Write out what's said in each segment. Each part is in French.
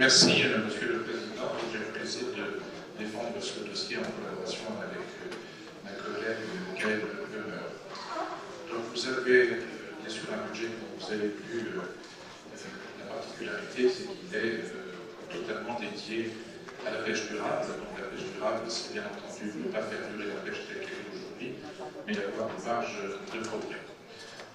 Merci, Monsieur le Président. J'ai le plaisir de défendre ce dossier en collaboration avec ma collègue Gaëlle Lemeur. Donc vous avez bien sûr un budget dont vous avez vu la particularité, c'est qu'il est totalement dédié à la pêche durable. Donc la pêche durable, c'est bien entendu ne pas faire durer la pêche telle qu'elle est aujourd'hui, mais avoir une marge de progrès.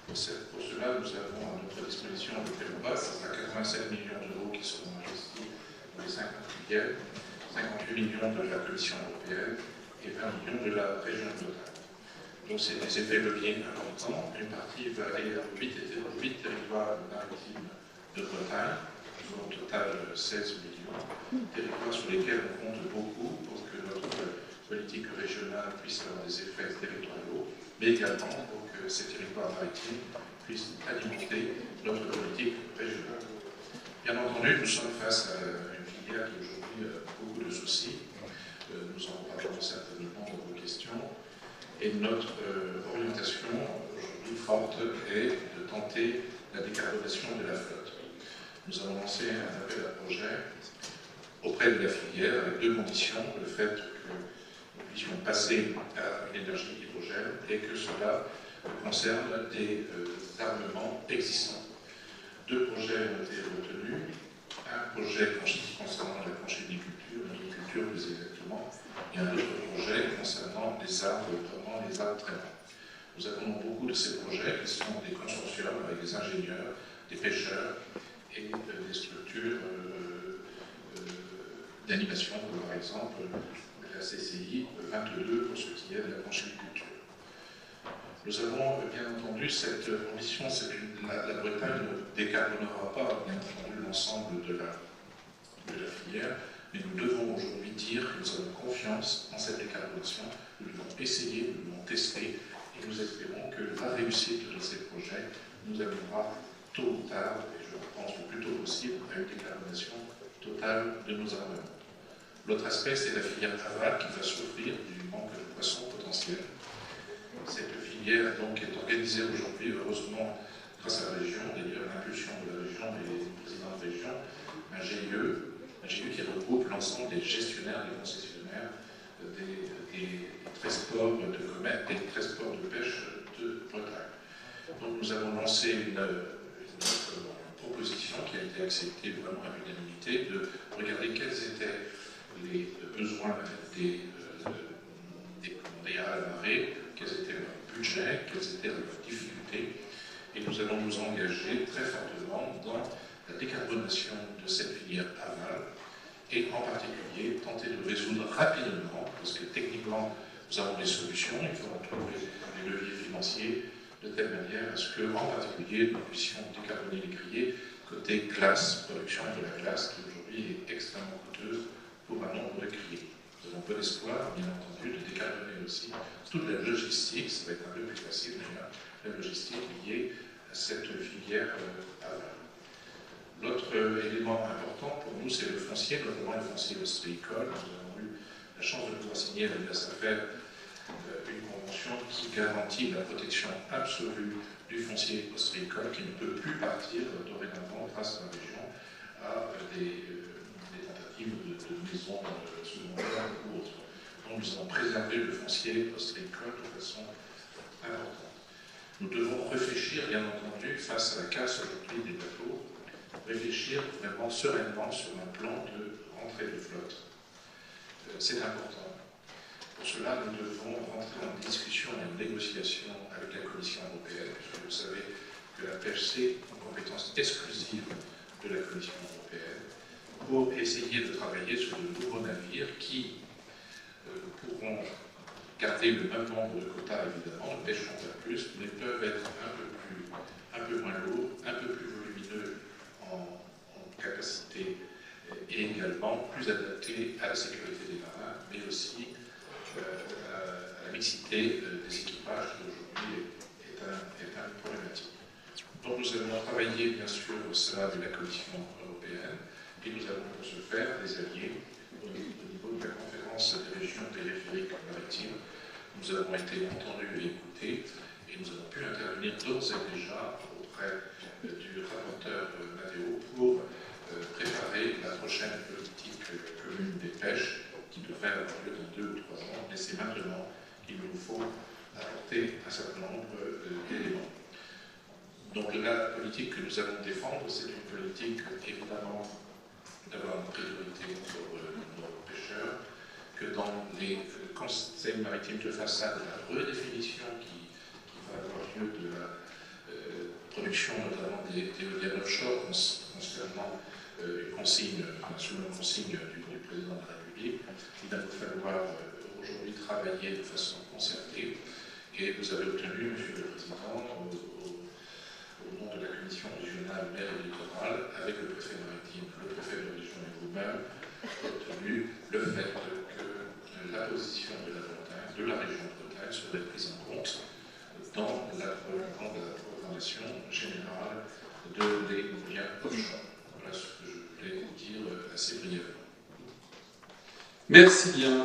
Pour cela, nous avons à notre disposition le PELOBA, à 87 millions d'euros qui seront investis dans les 5 filières, 58 millions de la Commission européenne et 20 millions de la région de Bretagne. Donc c'est des effets leviers importants. Une partie va aller à 8 territoires maritimes de Bretagne, au total 16 millions, territoires sur lesquels on compte beaucoup pour que notre politique régionale puisse avoir des effets territoriaux, mais également pour que ces territoires maritimes puissent alimenter notre politique régionale. Bien entendu, nous sommes face à une filière qui aujourd'hui a beaucoup de soucis. Nous en parlerons certainement dans vos questions. Et notre orientation aujourd'hui forte est de tenter la décarbonation de la flotte. Nous avons lancé un appel à projet auprès de la filière avec deux conditions. Le fait que nous puissions passer à une énergie hydrogène et que cela concerne des armements existants. Deux projets ont été retenus. Un projet concernant la conchyliculture, l'agriculture plus exactement, et un autre projet concernant les arbres, notamment les arbres traînants. Nous avons beaucoup de ces projets qui sont des consortiums avec des ingénieurs, des pêcheurs et des structures d'animation, par exemple la CCI 22 pour ce qui est de la conchyliculture. Nous avons bien entendu cette ambition, la Bretagne ne décarbonera pas bien entendu l'ensemble de la filière, mais nous devons aujourd'hui dire que nous avons confiance en cette décarbonation, nous devons essayer, nous devons tester, et nous espérons que la réussite de ces projets nous amènera tôt ou tard, et je pense le plus tôt possible, à une décarbonation totale de nos armements. L'autre aspect, c'est la filière aval qui va souffrir du manque de poissons potentiels. Cette filière donc, est organisée aujourd'hui, heureusement, grâce à la région, d'ailleurs l'impulsion de la région et des présidents de région, un GIE qui regroupe l'ensemble des gestionnaires, des concessionnaires, des 13 ports de commerce, des 13 ports de pêche de Bretagne. Donc nous avons lancé une proposition qui a été acceptée vraiment à l'unanimité de regarder quels étaient les besoins des à la marée, quels étaient leurs budgets, quelles étaient leurs difficultés, et nous allons nous engager très fortement dans la décarbonation de cette filière aval, et en particulier tenter de résoudre rapidement, parce que techniquement nous avons des solutions, il faudra trouver des leviers financiers de telle manière à ce que, en particulier, nous puissions décarboner les criées côté glace, production de la glace qui aujourd'hui est extrêmement coûteuse pour un nombre de criées. Nous avons peu d'espoir, bien entendu, de décarboner aussi toute la logistique, ça va être un peu plus facile d'ailleurs, la logistique liée à cette filière aval. L'autre élément important pour nous, c'est le foncier, notamment le foncier ostréicole. Nous avons eu la chance de pouvoir signer avec la SAFER une convention qui garantit la protection absolue du foncier ostréicole qui ne peut plus partir dorénavant grâce à la région à des tentatives de maisons secondaires ou autres. Donc nous avons préservé le foncier ostréicole de façon importante. Nous devons réfléchir, bien entendu, face à la casse aujourd'hui des bateaux, réfléchir vraiment sereinement sur un plan de rentrée de flotte. C'est important. Pour cela, nous devons rentrer en discussion et en négociation avec la Commission européenne, puisque vous savez que la pêche, c'est une compétence exclusive de la Commission européenne, pour essayer de travailler sur de nouveaux navires qui pourront garder le même nombre de quotas, évidemment, ne pêcheront pas plus, mais peuvent être un peu moins lourds, un peu plus volumineux en capacité et également plus adaptés à la sécurité des marins, mais aussi à la mixité des équipages qui aujourd'hui est un problématique. Donc nous allons travailler bien sûr au sein de la Commission européenne et nous avons pour ce faire des alliés au niveau de la conférence des régions périphériques maritimes. Nous avons été entendus et écoutés et nous avons pu intervenir d'ores et déjà auprès du rapporteur Matteo pour préparer la prochaine politique commune des pêches, qui devrait avoir lieu dans 2 ou 3 ans, mais c'est maintenant qu'il nous faut apporter un certain nombre d'éléments. Donc la politique que nous allons défendre, c'est une politique évidemment d'avoir une priorité pour nos pêcheurs, que dans les conseils maritimes de façade, la redéfinition qui va avoir lieu de la production notamment des éoliennes offshore concernant une consigne, sous la consigne du président de la République, il va nous falloir aujourd'hui travailler de façon concertée, et vous avez obtenu, Monsieur le Président, au nom de la Commission régionale mer et littoral, avec le préfet maritime, le préfet de région et vous-même, obtenu le fait que la position de la région de Bretagne serait prise en compte dans la programmation générale de l'éolien offshore. Voilà ce que je voulais dire assez brièvement. Merci bien.